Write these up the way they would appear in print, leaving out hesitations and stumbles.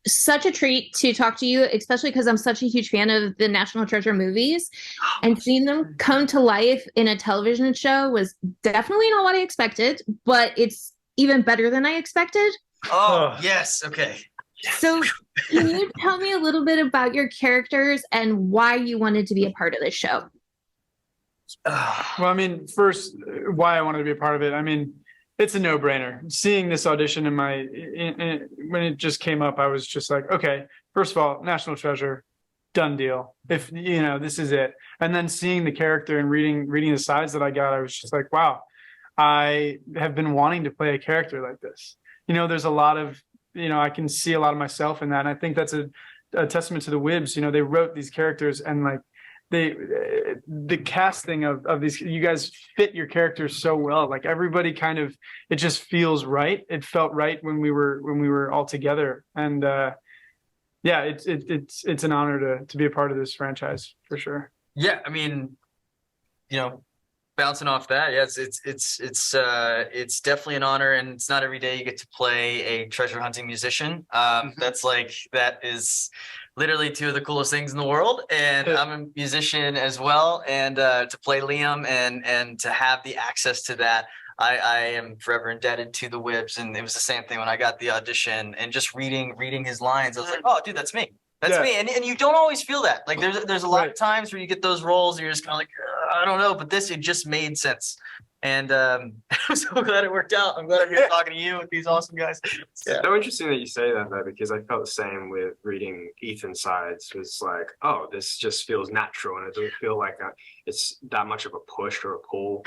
such a treat to talk to you, especially because I'm such a huge fan of the National Treasure movies. And seeing them come to life in a television show was definitely not what I expected, but it's even better than I expected. Oh, yes. Okay. Yes. So, can you tell me a little bit about your characters and why you wanted to be a part of this show? Well, I mean, first, why I wanted to be a part of it. I mean, it's a no-brainer. Seeing this audition when it just came up, I was just like, okay, first of all, National Treasure, done deal. If this is it. And then seeing the character and reading the sides that I got, I was just like, wow, I have been wanting to play a character like this. There's a lot of, I can see a lot of myself in that. And I think that's a testament to the Wibbs. They wrote these characters and like the casting of these, you guys fit your characters so well. Like everybody kind of, it just feels right. It felt right when we were all together. And yeah, it's an honor to be a part of this franchise for sure. Yeah, I mean, bouncing off that, yes, it's definitely an honor, and it's not every day you get to play a treasure hunting musician. That is literally two of the coolest things in the world, and I'm a musician as well, and to play Liam and to have the access to that, I am forever indebted to the Wibbs. And it was the same thing when I got the audition and just reading his lines. I was like, oh, dude, that's me. That's me. And you don't always feel that. Like there's a lot of times where you get those roles and you're just kind of like, I don't know, but it just made sense. And I'm so glad it worked out. I'm glad I'm here talking to you with these awesome guys. Yeah. So interesting that you say that, though, because I felt the same with reading Ethan's sides. It was like, oh, this just feels natural, and it doesn't feel like it's that much of a push or a pull.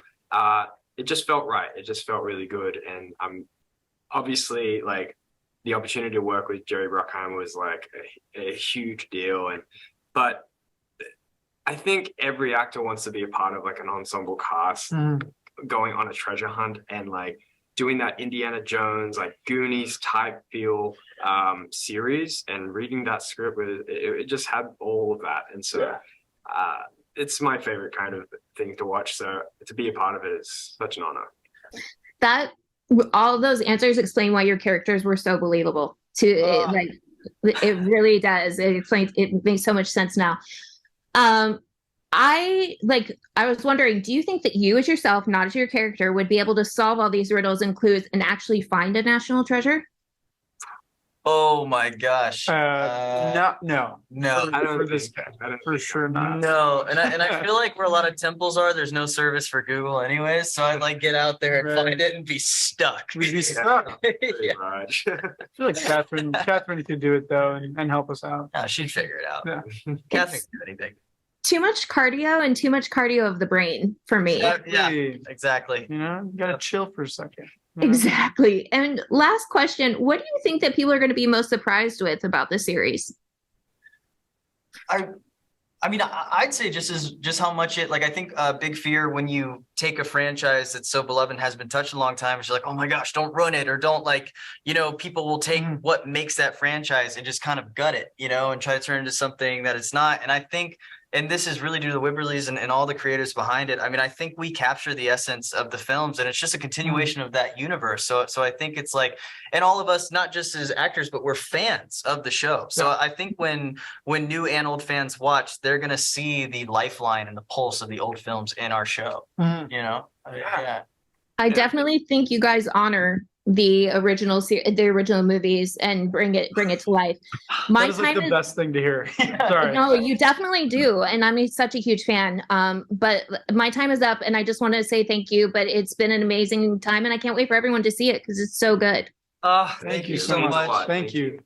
It just felt right. It just felt really good. And I'm obviously like, the opportunity to work with Jerry Bruckheimer was like a huge deal. But I think every actor wants to be a part of like an ensemble cast going on a treasure hunt and like doing that Indiana Jones, like Goonies type feel series, and reading that script, it just had all of that. And so it's my favorite kind of thing to watch. So to be a part of it is such an honor. That all of those answers explain why your characters were so believable. It really does. It explains. It makes so much sense now. I was wondering, do you think that you as yourself, not as your character, would be able to solve all these riddles and clues and actually find a national treasure? Oh my gosh. No. I don't for sure not. No, and I feel like where a lot of temples are, there's no service for Google anyways. So I'd like get out there and find it and be stuck. We'd be stuck. Yeah. I feel like Catherine could do it though and help us out. Yeah, she'd figure it out. Yeah. Catherine can do anything. Too much cardio and too much cardio of the brain for me. Yeah, exactly. You gotta chill for a second. Exactly. And last question, what do you think that people are going to be most surprised with about the series? I mean, I'd say just how much it, like, I think a big fear when you take a franchise that's so beloved and has been touched a long time, is you're like, oh my gosh, don't ruin it, or don't, like, people will take what makes that franchise and just kind of gut it, and try to turn it into something that it's not. And I think, and this is really due to the Wibberleys and all the creators behind it. I mean, I think we capture the essence of the films, and it's just a continuation of that universe. So I think it's like, and all of us, not just as actors, but we're fans of the show. So I think when new and old fans watch, they're going to see the lifeline and the pulse of the old films in our show, Yeah. I definitely think you guys honor the original movies and bring it to life. That is like the best thing to hear. Sorry. No, you definitely do, and I'm such a huge fan. But my time is up, and I just want to say thank you. But it's been an amazing time, and I can't wait for everyone to see it because it's so good. Thank you so much. Thank you.